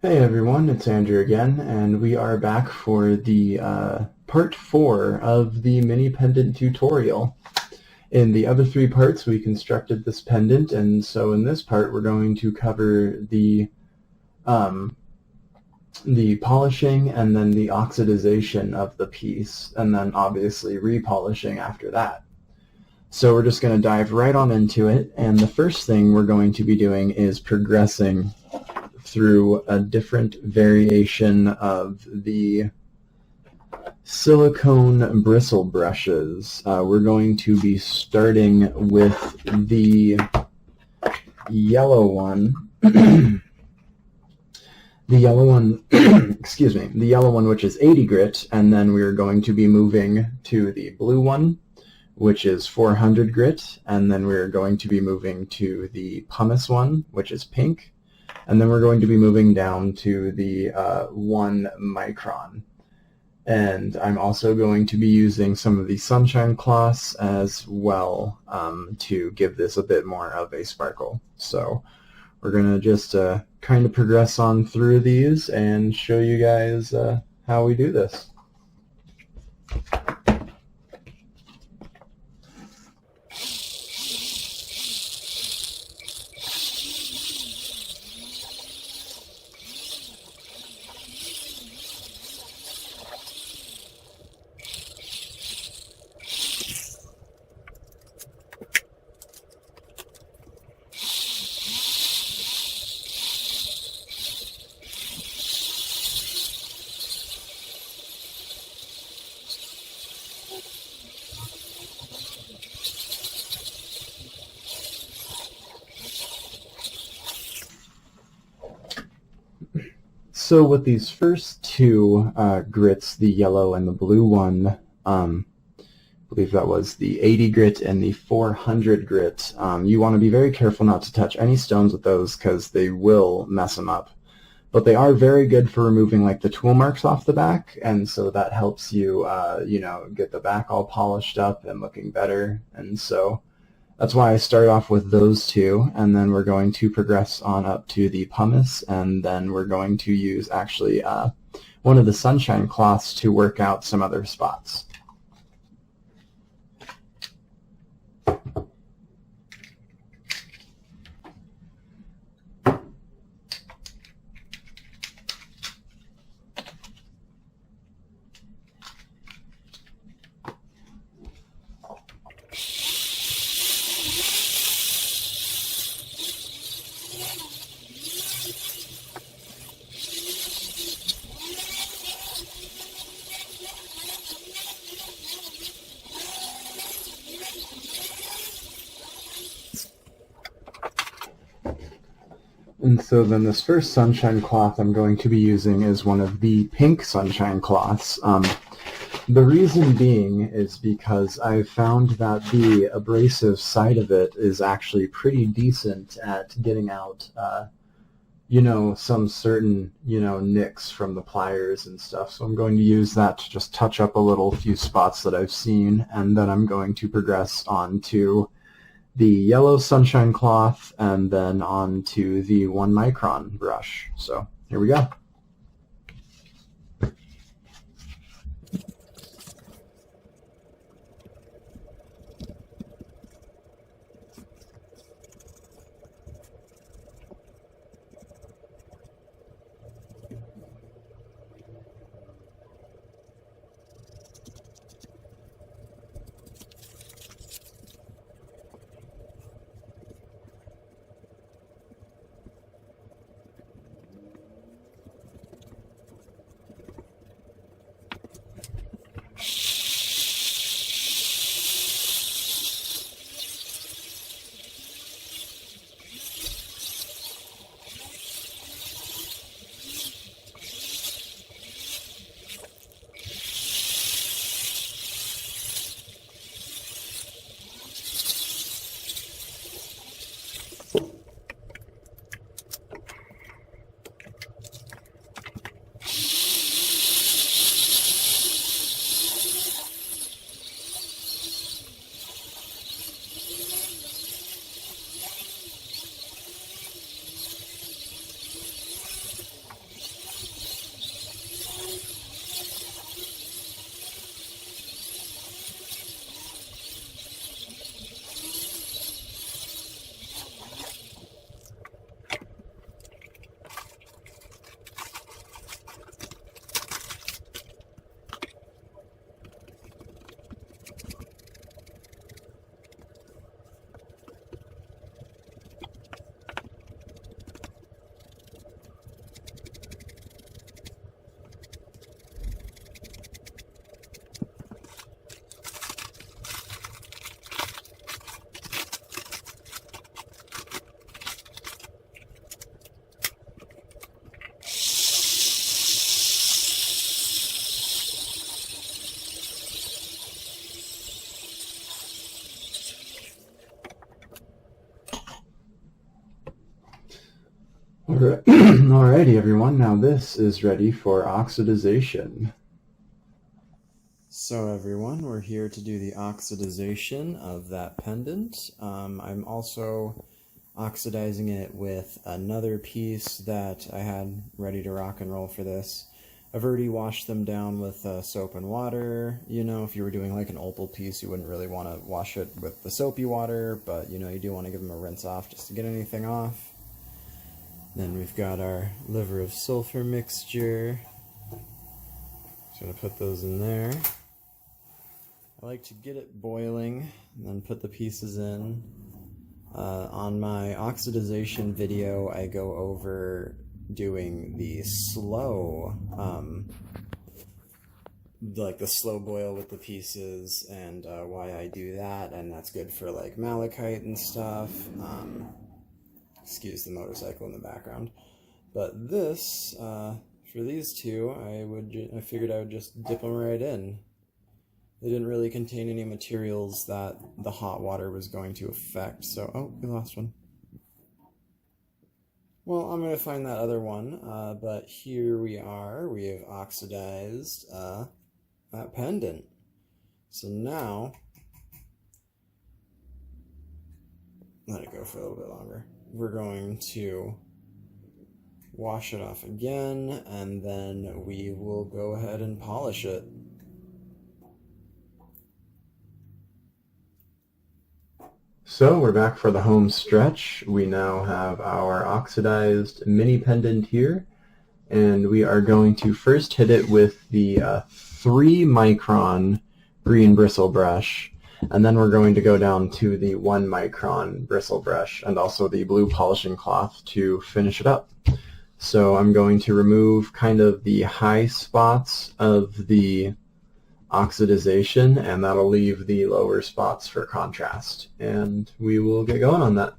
Hey everyone, it's Andrew again, and we are back for the part 4 of the mini pendant tutorial. In the other 3 parts we constructed this pendant, and so in this part we're going to cover the polishing and then the oxidization of the piece, and then obviously repolishing after that. So we're just going to dive right on into it, and the first thing we're going to be doing is progressing through a different variation of the silicone bristle brushes. We're going to be starting with the yellow one. The yellow one, excuse me, the yellow one, which is 80 grit, and then we're going to be moving to the blue one, which is 400 grit, and then we're going to be moving to the pumice one, which is pink. And then we're going to be moving down to the 1 micron. And I'm also going to be using some of the sunshine cloths as well to give this a bit more of a sparkle. So we're going to just kind of progress on through these and show you guys how we do this. So with these first two grits, the yellow and the blue one, I believe that was the 80 grit and the 400 grit, you want to be very careful not to touch any stones with those because they will mess them up. But they are very good for removing like the tool marks off the back, and so that helps you, get the back all polished up and looking better. And so that's why I start off with those two, and then we're going to progress on up to the pumice, and then we're going to use actually one of the sunshine cloths to work out some other spots. And so then this first sunshine cloth I'm going to be using is one of the pink sunshine cloths. The reason being is because I've found that the abrasive side of it is actually pretty decent at getting out, some certain, nicks from the pliers and stuff. So I'm going to use that to just touch up a few spots that I've seen, and then I'm going to progress on to the yellow sunshine cloth, and then on to the 1 micron brush. So here we go. Alrighty, everyone. Now this is ready for oxidization. So everyone, we're here to do the oxidization of that pendant. I'm also oxidizing it with another piece that I had ready to rock and roll for this. I've already washed them down with soap and water. You know, if you were doing like an opal piece, you wouldn't really want to wash it with the soapy water, but you know, you do want to give them a rinse off just to get anything off. Then we've got our Liver of Sulphur Mixture. Just going to put those in there. I like to get it boiling and then put the pieces in. On my oxidization video, I go over doing the slow, like the slow boil with the pieces and why I do that, and that's good for like malachite and stuff. Excuse the motorcycle in the background. But this, for these two, I figured I would just dip them right in. They didn't really contain any materials that the hot water was going to affect, so, oh, we lost one. Well, I'm going to find that other one, but here we are. We have oxidized that pendant. So now, let it go for a little bit longer. We're going to wash it off again, and then we will go ahead and polish it. So we're back for the home stretch. We now have our oxidized mini pendant here, and we are going to first hit it with the 3-micron green bristle brush, and then we're going to go down to the 1-micron bristle brush and also the blue polishing cloth to finish it up. So I'm going to remove kind of the high spots of the oxidization, and that'll leave the lower spots for contrast. And we will get going on that.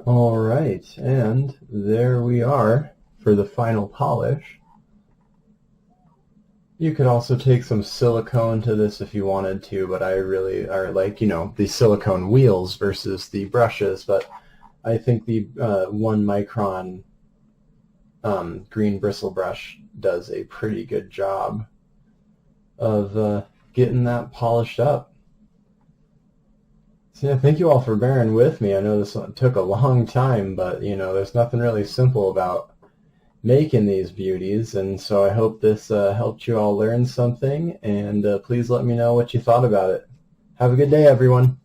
All right, and there we are for the final polish. You could also take some silicone to this if you wanted to, but I really are like, you know, the silicone wheels versus the brushes, but I think the 1-micron green bristle brush does a pretty good job of getting that polished up. So yeah, thank you all for bearing with me. I know this one took a long time, but you know, there's nothing really simple about making these beauties, and so I hope this helped you all learn something, and please let me know what you thought about it. Have a good day, everyone.